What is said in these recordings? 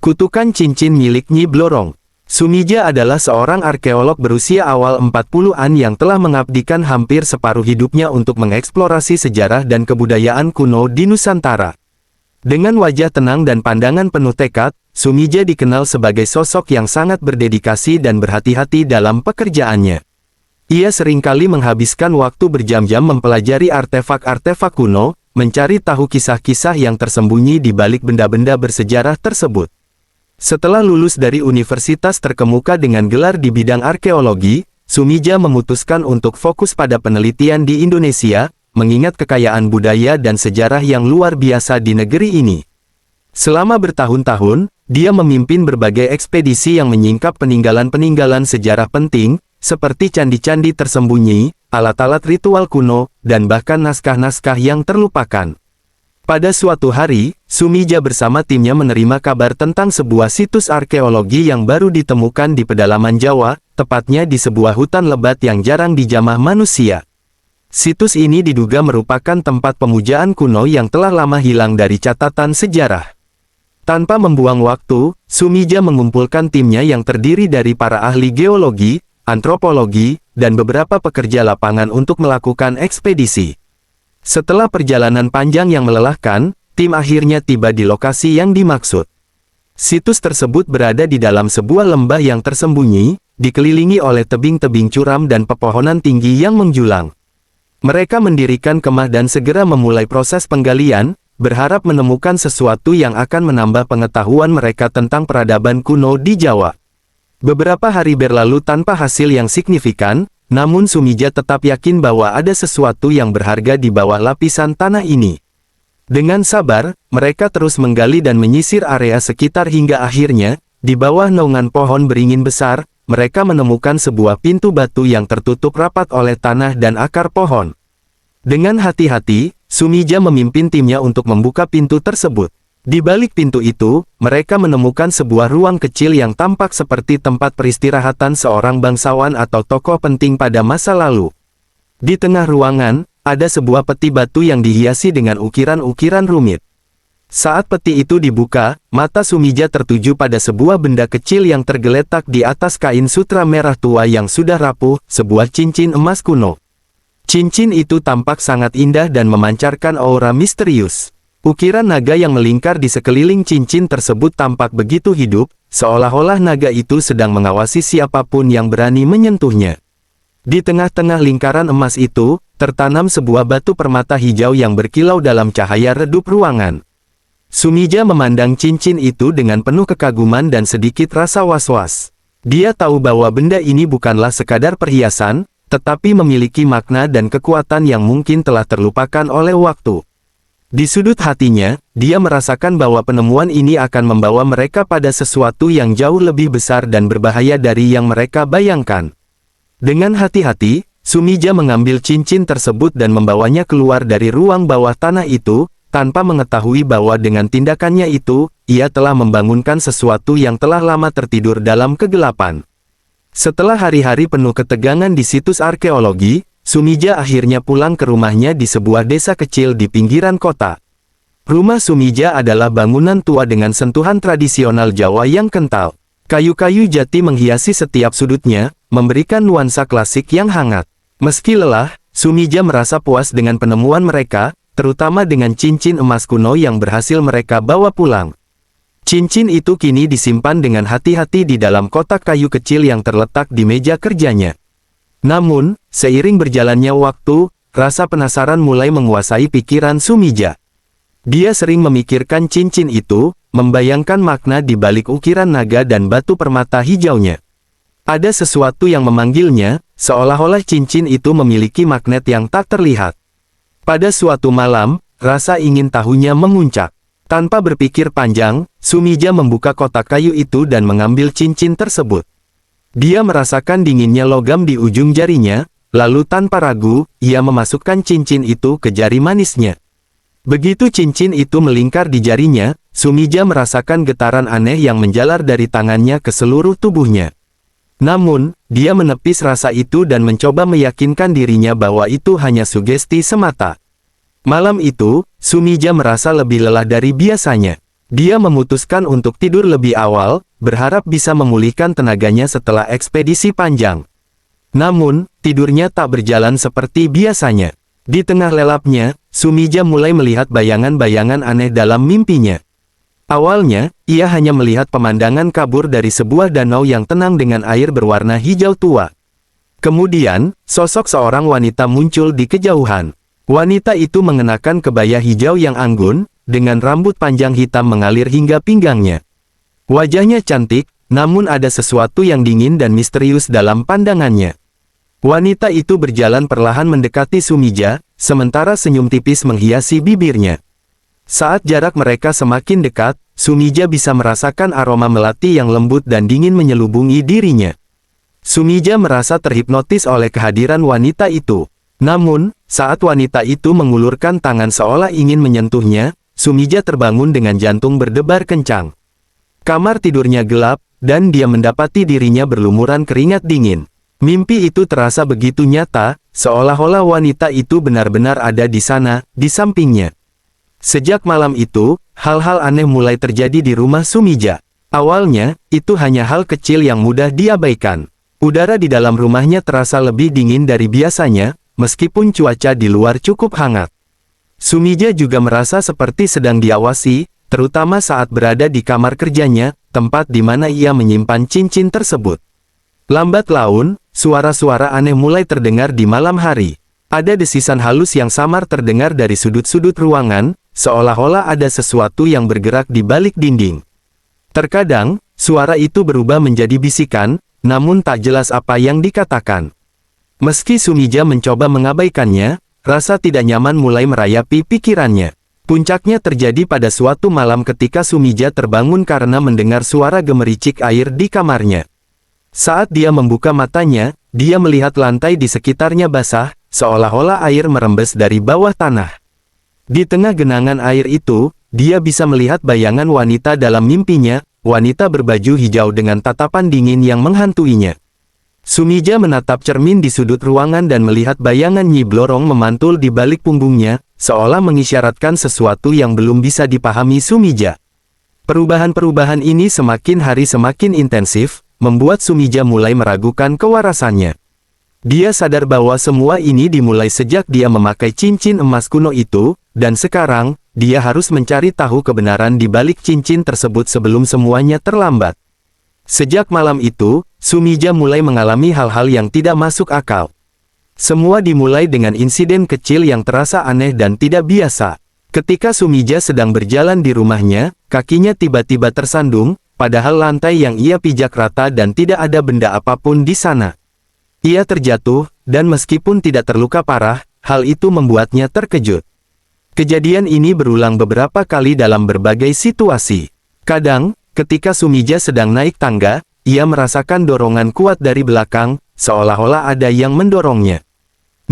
Kutukan cincin milik Nyi Blorong. Sumija adalah seorang arkeolog berusia awal 40-an yang telah mengabdikan hampir separuh hidupnya untuk mengeksplorasi sejarah dan kebudayaan kuno di Nusantara. Dengan wajah tenang dan pandangan penuh tekad, Sumija dikenal sebagai sosok yang sangat berdedikasi dan berhati-hati dalam pekerjaannya. Ia seringkali menghabiskan waktu berjam-jam mempelajari artefak-artefak kuno, mencari tahu kisah-kisah yang tersembunyi di balik benda-benda bersejarah tersebut. Setelah lulus dari universitas terkemuka dengan gelar di bidang arkeologi, Sumija memutuskan untuk fokus pada penelitian di Indonesia, mengingat kekayaan budaya dan sejarah yang luar biasa di negeri ini. Selama bertahun-tahun, dia memimpin berbagai ekspedisi yang menyingkap peninggalan-peninggalan sejarah penting, seperti candi-candi tersembunyi, alat-alat ritual kuno, dan bahkan naskah-naskah yang terlupakan. Pada suatu hari, Sumija bersama timnya menerima kabar tentang sebuah situs arkeologi yang baru ditemukan di pedalaman Jawa, tepatnya di sebuah hutan lebat yang jarang dijamah manusia. Situs ini diduga merupakan tempat pemujaan kuno yang telah lama hilang dari catatan sejarah. Tanpa membuang waktu, Sumija mengumpulkan timnya yang terdiri dari para ahli geologi, antropologi, dan beberapa pekerja lapangan untuk melakukan ekspedisi. Setelah perjalanan panjang yang melelahkan, tim akhirnya tiba di lokasi yang dimaksud. Situs tersebut berada di dalam sebuah lembah yang tersembunyi, dikelilingi oleh tebing-tebing curam dan pepohonan tinggi yang menjulang. Mereka mendirikan kemah dan segera memulai proses penggalian, berharap menemukan sesuatu yang akan menambah pengetahuan mereka tentang peradaban kuno di Jawa. Beberapa hari berlalu tanpa hasil yang signifikan, namun Sumija tetap yakin bahwa ada sesuatu yang berharga di bawah lapisan tanah ini. Dengan sabar, mereka terus menggali dan menyisir area sekitar hingga akhirnya, di bawah naungan pohon beringin besar, mereka menemukan sebuah pintu batu yang tertutup rapat oleh tanah dan akar pohon. Dengan hati-hati, Sumija memimpin timnya untuk membuka pintu tersebut. Di balik pintu itu, mereka menemukan sebuah ruang kecil yang tampak seperti tempat peristirahatan seorang bangsawan atau tokoh penting pada masa lalu. Di tengah ruangan, ada sebuah peti batu yang dihiasi dengan ukiran-ukiran rumit. Saat peti itu dibuka, mata Sumija tertuju pada sebuah benda kecil yang tergeletak di atas kain sutra merah tua yang sudah rapuh, sebuah cincin emas kuno. Cincin itu tampak sangat indah dan memancarkan aura misterius. Ukiran naga yang melingkar di sekeliling cincin tersebut tampak begitu hidup, seolah-olah naga itu sedang mengawasi siapapun yang berani menyentuhnya. Di tengah-tengah lingkaran emas itu, tertanam sebuah batu permata hijau yang berkilau dalam cahaya redup ruangan. Sumija memandang cincin itu dengan penuh kekaguman dan sedikit rasa was-was. Dia tahu bahwa benda ini bukanlah sekadar perhiasan, tetapi memiliki makna dan kekuatan yang mungkin telah terlupakan oleh waktu. Di sudut hatinya, dia merasakan bahwa penemuan ini akan membawa mereka pada sesuatu yang jauh lebih besar dan berbahaya dari yang mereka bayangkan. Dengan hati-hati, Sumija mengambil cincin tersebut dan membawanya keluar dari ruang bawah tanah itu, tanpa mengetahui bahwa dengan tindakannya itu, ia telah membangunkan sesuatu yang telah lama tertidur dalam kegelapan. Setelah hari-hari penuh ketegangan di situs arkeologi, Sumija akhirnya pulang ke rumahnya di sebuah desa kecil di pinggiran kota. Rumah Sumija adalah bangunan tua dengan sentuhan tradisional Jawa yang kental. Kayu-kayu jati menghiasi setiap sudutnya, memberikan nuansa klasik yang hangat. Meski lelah, Sumija merasa puas dengan penemuan mereka, terutama dengan cincin emas kuno yang berhasil mereka bawa pulang. Cincin itu kini disimpan dengan hati-hati di dalam kotak kayu kecil yang terletak di meja kerjanya. Namun, seiring berjalannya waktu, rasa penasaran mulai menguasai pikiran Sumija. Dia sering memikirkan cincin itu, membayangkan makna di balik ukiran naga dan batu permata hijaunya. Ada sesuatu yang memanggilnya, seolah-olah cincin itu memiliki magnet yang tak terlihat. Pada suatu malam, rasa ingin tahunya memuncak. Tanpa berpikir panjang, Sumija membuka kotak kayu itu dan mengambil cincin tersebut. Dia merasakan dinginnya logam di ujung jarinya, lalu tanpa ragu, ia memasukkan cincin itu ke jari manisnya. Begitu cincin itu melingkar di jarinya, Sumija merasakan getaran aneh yang menjalar dari tangannya ke seluruh tubuhnya. Namun, dia menepis rasa itu dan mencoba meyakinkan dirinya bahwa itu hanya sugesti semata. Malam itu, Sumija merasa lebih lelah dari biasanya. Dia memutuskan untuk tidur lebih awal, berharap bisa memulihkan tenaganya setelah ekspedisi panjang. Namun, tidurnya tak berjalan seperti biasanya. Di tengah lelapnya, Sumija mulai melihat bayangan-bayangan aneh dalam mimpinya. Awalnya, ia hanya melihat pemandangan kabur dari sebuah danau yang tenang dengan air berwarna hijau tua. Kemudian, sosok seorang wanita muncul di kejauhan. Wanita itu mengenakan kebaya hijau yang anggun, dengan rambut panjang hitam mengalir hingga pinggangnya. Wajahnya cantik, namun ada sesuatu yang dingin dan misterius dalam pandangannya. Wanita itu berjalan perlahan mendekati Sumija, sementara senyum tipis menghiasi bibirnya. Saat jarak mereka semakin dekat, Sumija bisa merasakan aroma melati yang lembut dan dingin menyelubungi dirinya. Sumija merasa terhipnotis oleh kehadiran wanita itu. Namun, saat wanita itu mengulurkan tangan seolah ingin menyentuhnya, Sumija terbangun dengan jantung berdebar kencang. Kamar tidurnya gelap, dan dia mendapati dirinya berlumuran keringat dingin. Mimpi itu terasa begitu nyata, seolah-olah wanita itu benar-benar ada di sana, di sampingnya. Sejak malam itu, hal-hal aneh mulai terjadi di rumah Sumija. Awalnya, itu hanya hal kecil yang mudah diabaikan. Udara di dalam rumahnya terasa lebih dingin dari biasanya, meskipun cuaca di luar cukup hangat. Sumija juga merasa seperti sedang diawasi, terutama saat berada di kamar kerjanya, tempat di mana ia menyimpan cincin tersebut. Lambat laun, suara-suara aneh mulai terdengar di malam hari. Ada desisan halus yang samar terdengar dari sudut-sudut ruangan, seolah-olah ada sesuatu yang bergerak di balik dinding. Terkadang, suara itu berubah menjadi bisikan, namun tak jelas apa yang dikatakan. Meski Sumija mencoba mengabaikannya, rasa tidak nyaman mulai merayapi pikirannya. Puncaknya terjadi pada suatu malam ketika Sumija terbangun karena mendengar suara gemericik air di kamarnya. Saat dia membuka matanya, dia melihat lantai di sekitarnya basah, seolah-olah air merembes dari bawah tanah. Di tengah genangan air itu, dia bisa melihat bayangan wanita dalam mimpinya, wanita berbaju hijau dengan tatapan dingin yang menghantuinya. Sumija menatap cermin di sudut ruangan dan melihat bayangan Nyi Blorong memantul di balik punggungnya, seolah mengisyaratkan sesuatu yang belum bisa dipahami Sumija. Perubahan-perubahan ini semakin hari semakin intensif, membuat Sumija mulai meragukan kewarasannya. Dia sadar bahwa semua ini dimulai sejak dia memakai cincin emas kuno itu, dan sekarang, dia harus mencari tahu kebenaran di balik cincin tersebut sebelum semuanya terlambat. Sejak malam itu, Sumija mulai mengalami hal-hal yang tidak masuk akal. Semua dimulai dengan insiden kecil yang terasa aneh dan tidak biasa. Ketika Sumija sedang berjalan di rumahnya, kakinya tiba-tiba tersandung, padahal lantai yang ia pijak rata dan tidak ada benda apapun di sana. Ia terjatuh, dan meskipun tidak terluka parah, hal itu membuatnya terkejut. Kejadian ini berulang beberapa kali dalam berbagai situasi. Kadang, ketika Sumija sedang naik tangga, ia merasakan dorongan kuat dari belakang, seolah-olah ada yang mendorongnya.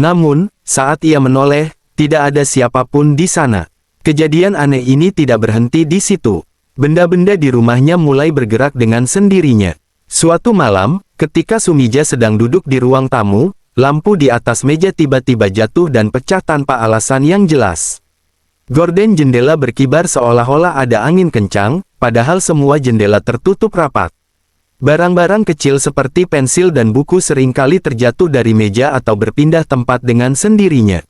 Namun, saat ia menoleh, tidak ada siapapun di sana. Kejadian aneh ini tidak berhenti di situ. Benda-benda di rumahnya mulai bergerak dengan sendirinya. Suatu malam, ketika Sumija sedang duduk di ruang tamu, lampu di atas meja tiba-tiba jatuh dan pecah tanpa alasan yang jelas. Gorden jendela berkibar seolah-olah ada angin kencang, padahal semua jendela tertutup rapat. Barang-barang kecil seperti pensil dan buku seringkali terjatuh dari meja atau berpindah tempat dengan sendirinya.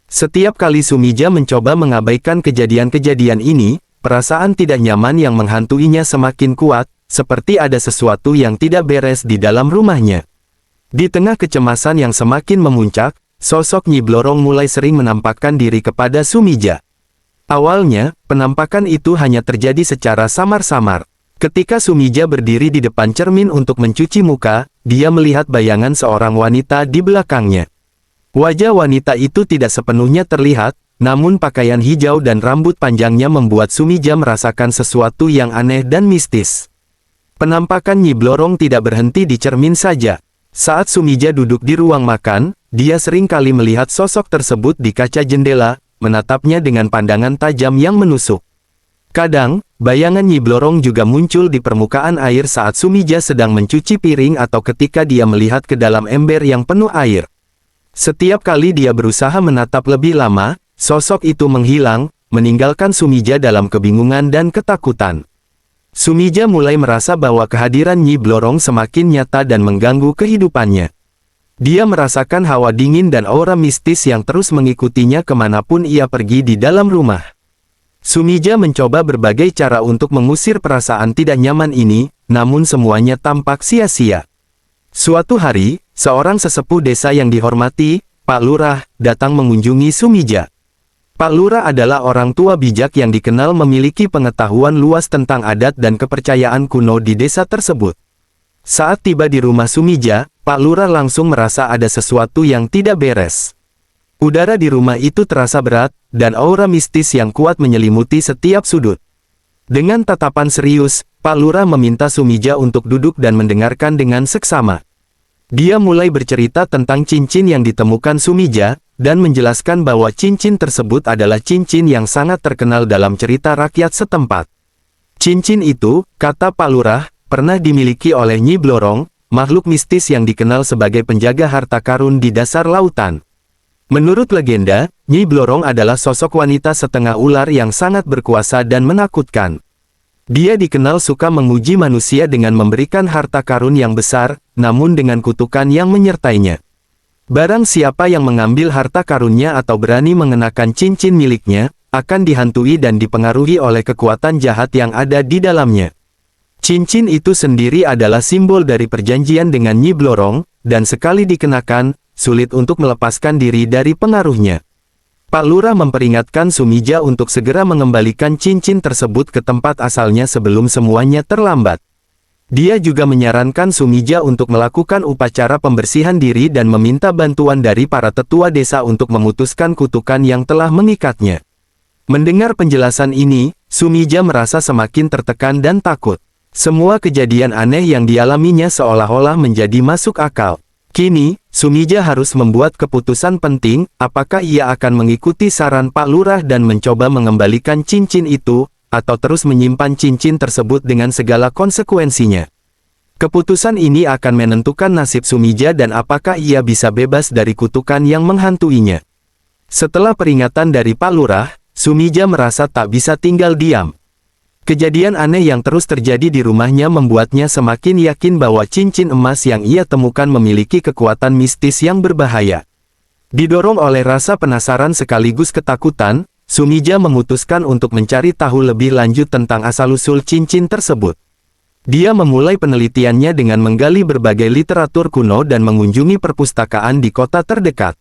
Setiap kali Sumija mencoba mengabaikan kejadian-kejadian ini, perasaan tidak nyaman yang menghantuinya semakin kuat, seperti ada sesuatu yang tidak beres di dalam rumahnya. Di tengah kecemasan yang semakin memuncak, sosok Nyi Blorong mulai sering menampakkan diri kepada Sumija. Awalnya, penampakan itu hanya terjadi secara samar-samar. Ketika Sumija berdiri di depan cermin untuk mencuci muka, dia melihat bayangan seorang wanita di belakangnya. Wajah wanita itu tidak sepenuhnya terlihat, namun pakaian hijau dan rambut panjangnya membuat Sumija merasakan sesuatu yang aneh dan mistis. Penampakan Nyi Blorong tidak berhenti di cermin saja. Saat Sumija duduk di ruang makan, dia sering kali melihat sosok tersebut di kaca jendela, menatapnya dengan pandangan tajam yang menusuk. Kadang, bayangan Nyi Blorong juga muncul di permukaan air saat Sumija sedang mencuci piring atau ketika dia melihat ke dalam ember yang penuh air. Setiap kali dia berusaha menatap lebih lama, sosok itu menghilang, meninggalkan Sumija dalam kebingungan dan ketakutan. Sumija mulai merasa bahwa kehadiran Nyi Blorong semakin nyata dan mengganggu kehidupannya. Dia merasakan hawa dingin dan aura mistis yang terus mengikutinya kemanapun ia pergi di dalam rumah. Sumija mencoba berbagai cara untuk mengusir perasaan tidak nyaman ini, namun semuanya tampak sia-sia. Suatu hari, seorang sesepuh desa yang dihormati, Pak Lurah, datang mengunjungi Sumija. Pak Lurah adalah orang tua bijak yang dikenal memiliki pengetahuan luas tentang adat dan kepercayaan kuno di desa tersebut. Saat tiba di rumah Sumija, Pak Lurah langsung merasa ada sesuatu yang tidak beres. Udara di rumah itu terasa berat, dan aura mistis yang kuat menyelimuti setiap sudut. Dengan tatapan serius, Pak Lurah meminta Sumija untuk duduk dan mendengarkan dengan seksama. Dia mulai bercerita tentang cincin yang ditemukan Sumija, dan menjelaskan bahwa cincin tersebut adalah cincin yang sangat terkenal dalam cerita rakyat setempat. Cincin itu, kata Pak Lurah, pernah dimiliki oleh Nyi Blorong, makhluk mistis yang dikenal sebagai penjaga harta karun di dasar lautan. Menurut legenda, Nyi Blorong adalah sosok wanita setengah ular yang sangat berkuasa dan menakutkan. Dia dikenal suka menguji manusia dengan memberikan harta karun yang besar, namun dengan kutukan yang menyertainya. Barang siapa yang mengambil harta karunnya atau berani mengenakan cincin miliknya, akan dihantui dan dipengaruhi oleh kekuatan jahat yang ada di dalamnya. Cincin itu sendiri adalah simbol dari perjanjian dengan Nyi Blorong, dan sekali dikenakan, sulit untuk melepaskan diri dari pengaruhnya. Pak Lurah memperingatkan Sumija untuk segera mengembalikan cincin tersebut ke tempat asalnya sebelum semuanya terlambat. Dia juga menyarankan Sumija untuk melakukan upacara pembersihan diri dan meminta bantuan dari para tetua desa untuk memutuskan kutukan yang telah mengikatnya. Mendengar penjelasan ini, Sumija merasa semakin tertekan dan takut. Semua kejadian aneh yang dialaminya seolah-olah menjadi masuk akal. Kini, Sumija harus membuat keputusan penting, apakah ia akan mengikuti saran Pak Lurah dan mencoba mengembalikan cincin itu, atau terus menyimpan cincin tersebut dengan segala konsekuensinya. Keputusan ini akan menentukan nasib Sumija dan apakah ia bisa bebas dari kutukan yang menghantuinya. Setelah peringatan dari Pak Lurah, Sumija merasa tak bisa tinggal diam. Kejadian aneh yang terus terjadi di rumahnya membuatnya semakin yakin bahwa cincin emas yang ia temukan memiliki kekuatan mistis yang berbahaya. Didorong oleh rasa penasaran sekaligus ketakutan, Sumija memutuskan untuk mencari tahu lebih lanjut tentang asal-usul cincin tersebut. Dia memulai penelitiannya dengan menggali berbagai literatur kuno dan mengunjungi perpustakaan di kota terdekat.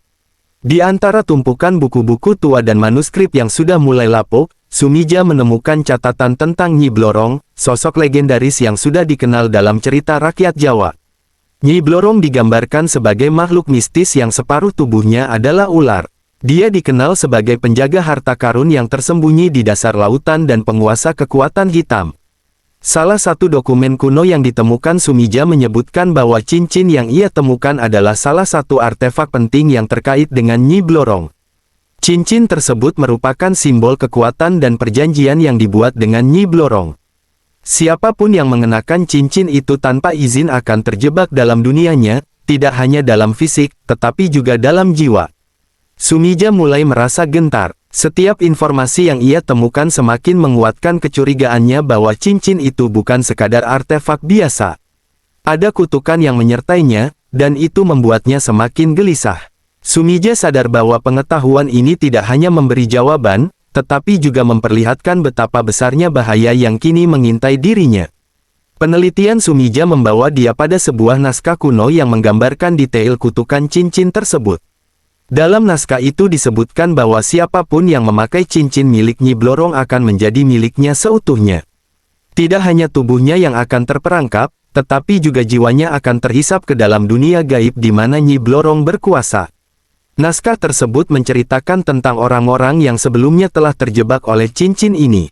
Di antara tumpukan buku-buku tua dan manuskrip yang sudah mulai lapuk, Sumija menemukan catatan tentang Nyi Blorong, sosok legendaris yang sudah dikenal dalam cerita rakyat Jawa. Nyi Blorong digambarkan sebagai makhluk mistis yang separuh tubuhnya adalah ular. Dia dikenal sebagai penjaga harta karun yang tersembunyi di dasar lautan dan penguasa kekuatan hitam. Salah satu dokumen kuno yang ditemukan Sumija menyebutkan bahwa cincin yang ia temukan adalah salah satu artefak penting yang terkait dengan Nyi Blorong. Cincin tersebut merupakan simbol kekuatan dan perjanjian yang dibuat dengan Nyi Blorong. Siapapun yang mengenakan cincin itu tanpa izin akan terjebak dalam dunianya, tidak hanya dalam fisik, tetapi juga dalam jiwa. Sumija mulai merasa gentar. Setiap informasi yang ia temukan semakin menguatkan kecurigaannya bahwa cincin itu bukan sekadar artefak biasa. Ada kutukan yang menyertainya, dan itu membuatnya semakin gelisah. Sumija sadar bahwa pengetahuan ini tidak hanya memberi jawaban, tetapi juga memperlihatkan betapa besarnya bahaya yang kini mengintai dirinya. Penelitian Sumija membawa dia pada sebuah naskah kuno yang menggambarkan detail kutukan cincin tersebut. Dalam naskah itu disebutkan bahwa siapapun yang memakai cincin milik Nyi Blorong akan menjadi miliknya seutuhnya. Tidak hanya tubuhnya yang akan terperangkap, tetapi juga jiwanya akan terhisap ke dalam dunia gaib di mana Nyi Blorong berkuasa. Naskah tersebut menceritakan tentang orang-orang yang sebelumnya telah terjebak oleh cincin ini.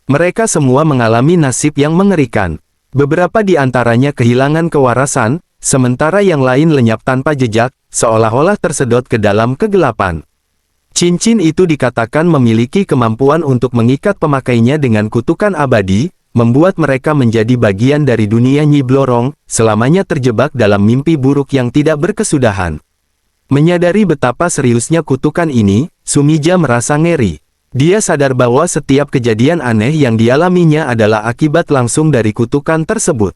Mereka semua mengalami nasib yang mengerikan. Beberapa di antaranya kehilangan kewarasan, sementara yang lain lenyap tanpa jejak, seolah-olah tersedot ke dalam kegelapan. Cincin itu dikatakan memiliki kemampuan untuk mengikat pemakainya dengan kutukan abadi, membuat mereka menjadi bagian dari dunia Nyi Blorong, selamanya terjebak dalam mimpi buruk yang tidak berkesudahan. Menyadari betapa seriusnya kutukan ini, Sumija merasa ngeri. Dia sadar bahwa setiap kejadian aneh yang dialaminya adalah akibat langsung dari kutukan tersebut.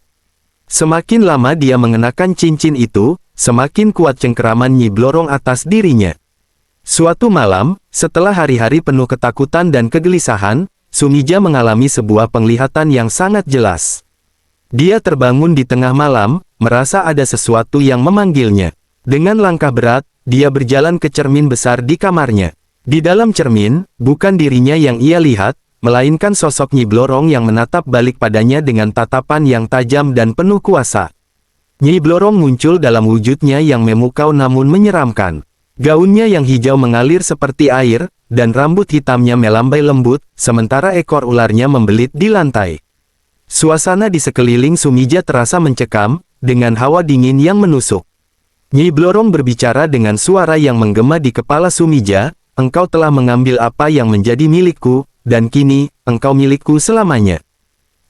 Semakin lama dia mengenakan cincin itu, semakin kuat cengkeraman Nyi Blorong atas dirinya. Suatu malam, setelah hari-hari penuh ketakutan dan kegelisahan, Sumija mengalami sebuah penglihatan yang sangat jelas. Dia terbangun di tengah malam, merasa ada sesuatu yang memanggilnya. Dengan langkah berat, dia berjalan ke cermin besar di kamarnya. Di dalam cermin, bukan dirinya yang ia lihat, melainkan sosok Nyi Blorong yang menatap balik padanya dengan tatapan yang tajam dan penuh kuasa. Nyi Blorong muncul dalam wujudnya yang memukau namun menyeramkan. Gaunnya yang hijau mengalir seperti air, dan rambut hitamnya melambai lembut, sementara ekor ularnya membelit di lantai. Suasana di sekeliling Sumija terasa mencekam, dengan hawa dingin yang menusuk. Nyi Blorong berbicara dengan suara yang menggema di kepala Sumija, "Engkau telah mengambil apa yang menjadi milikku, dan kini, engkau milikku selamanya."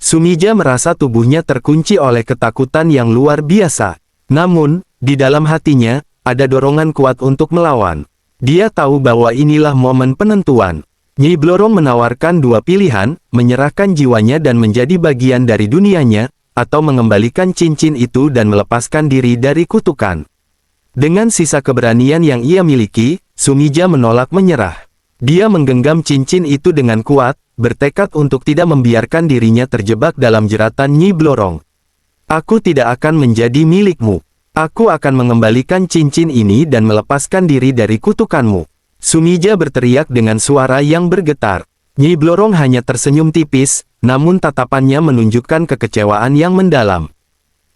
Sumija merasa tubuhnya terkunci oleh ketakutan yang luar biasa. Namun, di dalam hatinya, ada dorongan kuat untuk melawan. Dia tahu bahwa inilah momen penentuan. Nyi Blorong menawarkan dua pilihan, menyerahkan jiwanya dan menjadi bagian dari dunianya, atau mengembalikan cincin itu dan melepaskan diri dari kutukan. Dengan sisa keberanian yang ia miliki, Sumija menolak menyerah. Dia menggenggam cincin itu dengan kuat, bertekad untuk tidak membiarkan dirinya terjebak dalam jeratan Nyi Blorong. "Aku tidak akan menjadi milikmu. Aku akan mengembalikan cincin ini dan melepaskan diri dari kutukanmu." Sumija berteriak dengan suara yang bergetar. Nyi Blorong hanya tersenyum tipis, namun tatapannya menunjukkan kekecewaan yang mendalam.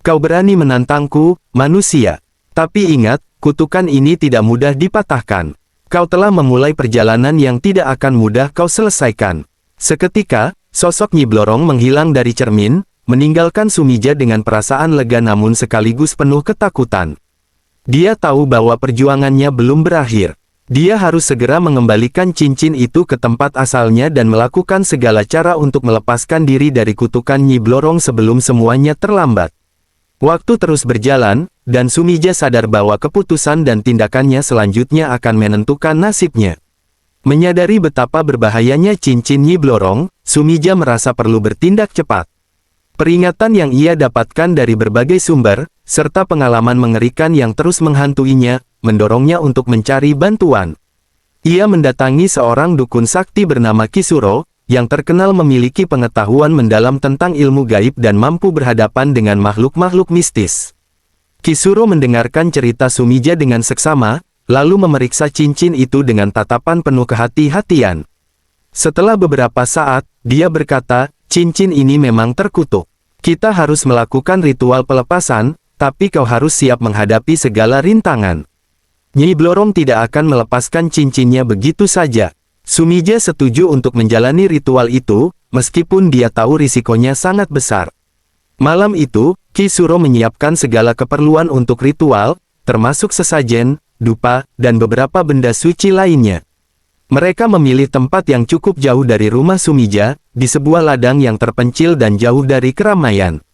"Kau berani menantangku, manusia. Tapi ingat, kutukan ini tidak mudah dipatahkan. Kau telah memulai perjalanan yang tidak akan mudah kau selesaikan." Seketika, sosok Nyi Blorong menghilang dari cermin, meninggalkan Sumija dengan perasaan lega namun sekaligus penuh ketakutan. Dia tahu bahwa perjuangannya belum berakhir. Dia harus segera mengembalikan cincin itu ke tempat asalnya dan melakukan segala cara untuk melepaskan diri dari kutukan Nyi Blorong sebelum semuanya terlambat. Waktu terus berjalan, dan Sumija sadar bahwa keputusan dan tindakannya selanjutnya akan menentukan nasibnya. Menyadari betapa berbahayanya cincin Nyi Blorong, Sumija merasa perlu bertindak cepat. Peringatan yang ia dapatkan dari berbagai sumber, serta pengalaman mengerikan yang terus menghantuinya, mendorongnya untuk mencari bantuan. Ia mendatangi seorang dukun sakti bernama Kisuro, yang terkenal memiliki pengetahuan mendalam tentang ilmu gaib dan mampu berhadapan dengan makhluk-makhluk mistis. Kisuro mendengarkan cerita Sumija dengan seksama, lalu memeriksa cincin itu dengan tatapan penuh kehati-hatian. Setelah beberapa saat, dia berkata, "Cincin ini memang terkutuk. Kita harus melakukan ritual pelepasan, tapi kau harus siap menghadapi segala rintangan." Nyi Blorong tidak akan melepaskan cincinnya begitu saja. Sumija setuju untuk menjalani ritual itu, meskipun dia tahu risikonya sangat besar. Malam itu, Kisuro menyiapkan segala keperluan untuk ritual, termasuk sesajen, dupa, dan beberapa benda suci lainnya. Mereka memilih tempat yang cukup jauh dari rumah Sumija, di sebuah ladang yang terpencil dan jauh dari keramaian.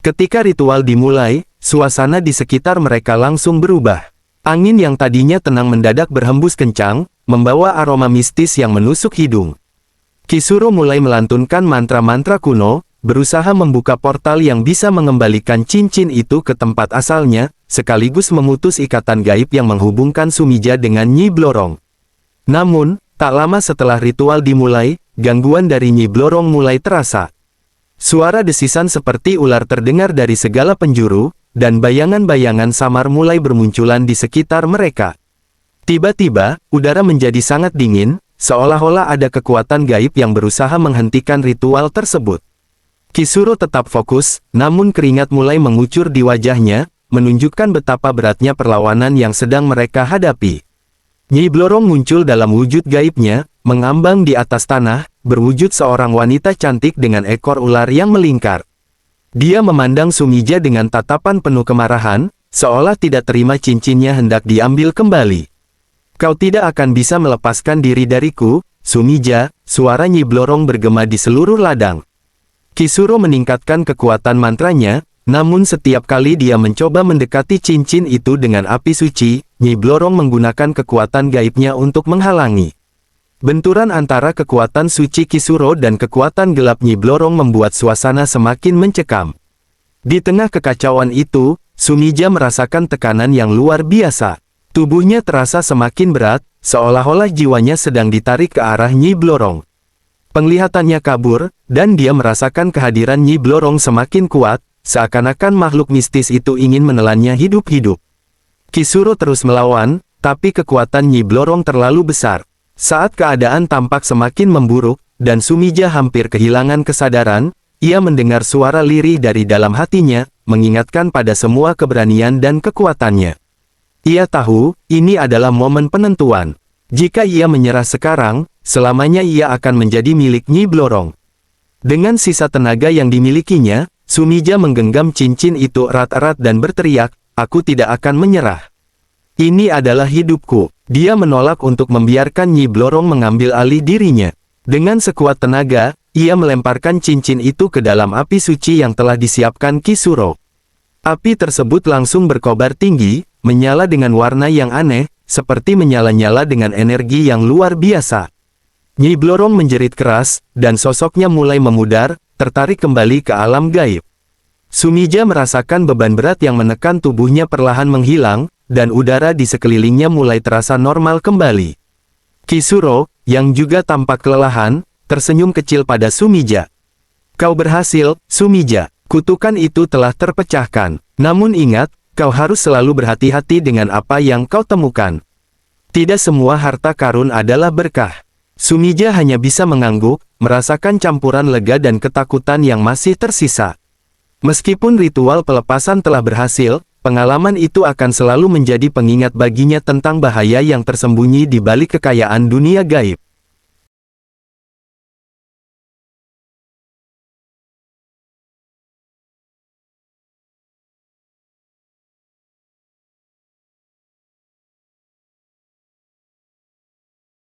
Ketika ritual dimulai, suasana di sekitar mereka langsung berubah. Angin yang tadinya tenang mendadak berhembus kencang, membawa aroma mistis yang menusuk hidung. Kisuro mulai melantunkan mantra-mantra kuno, berusaha membuka portal yang bisa mengembalikan cincin itu ke tempat asalnya, sekaligus memutus ikatan gaib yang menghubungkan Sumija dengan Nyi Blorong. Namun, tak lama setelah ritual dimulai, gangguan dari Nyi Blorong mulai terasa. Suara desisan seperti ular terdengar dari segala penjuru, dan bayangan-bayangan samar mulai bermunculan di sekitar mereka. Tiba-tiba, udara menjadi sangat dingin, seolah-olah ada kekuatan gaib yang berusaha menghentikan ritual tersebut. Kisuro tetap fokus, namun keringat mulai mengucur di wajahnya, menunjukkan betapa beratnya perlawanan yang sedang mereka hadapi. Nyi Blorong muncul dalam wujud gaibnya, mengambang di atas tanah, berwujud seorang wanita cantik dengan ekor ular yang melingkar. Dia memandang Sumija dengan tatapan penuh kemarahan, seolah tidak terima cincinnya hendak diambil kembali. "Kau tidak akan bisa melepaskan diri dariku, Sumija," suara Nyi Blorong bergema di seluruh ladang. Kisuro meningkatkan kekuatan mantranya, namun setiap kali dia mencoba mendekati cincin itu dengan api suci, Nyi Blorong menggunakan kekuatan gaibnya untuk menghalangi. Benturan antara kekuatan suci Kisuro dan kekuatan gelap Nyi Blorong membuat suasana semakin mencekam. Di tengah kekacauan itu, Sumija merasakan tekanan yang luar biasa. Tubuhnya terasa semakin berat, seolah-olah jiwanya sedang ditarik ke arah Nyi Blorong. Penglihatannya kabur, dan dia merasakan kehadiran Nyi Blorong semakin kuat, seakan-akan makhluk mistis itu ingin menelannya hidup-hidup. Kisuro terus melawan, tapi kekuatan Nyi Blorong terlalu besar. Saat keadaan tampak semakin memburuk, dan Sumija hampir kehilangan kesadaran, ia mendengar suara lirih dari dalam hatinya, mengingatkan pada semua keberanian dan kekuatannya. Ia tahu, ini adalah momen penentuan. Jika ia menyerah sekarang, selamanya ia akan menjadi milik Nyi Blorong. Dengan sisa tenaga yang dimilikinya, Sumija menggenggam cincin itu erat-erat dan berteriak, "Aku tidak akan menyerah. Ini adalah hidupku." Dia menolak untuk membiarkan Nyi Blorong mengambil alih dirinya. Dengan sekuat tenaga, ia melemparkan cincin itu ke dalam api suci yang telah disiapkan Kisuro. Api tersebut langsung berkobar tinggi, menyala dengan warna yang aneh, seperti menyala-nyala dengan energi yang luar biasa. Nyi Blorong menjerit keras, dan sosoknya mulai memudar, tertarik kembali ke alam gaib. Sumija merasakan beban berat yang menekan tubuhnya perlahan menghilang, dan udara di sekelilingnya mulai terasa normal kembali. Kisuro, yang juga tampak kelelahan, tersenyum kecil pada Sumija. "Kau berhasil, Sumija. Kutukan itu telah terpecahkan. Namun ingat, kau harus selalu berhati-hati dengan apa yang kau temukan. Tidak semua harta karun adalah berkah." Sumija hanya bisa mengangguk, merasakan campuran lega dan ketakutan yang masih tersisa. Meskipun ritual pelepasan telah berhasil, pengalaman itu akan selalu menjadi pengingat baginya tentang bahaya yang tersembunyi di balik kekayaan dunia gaib.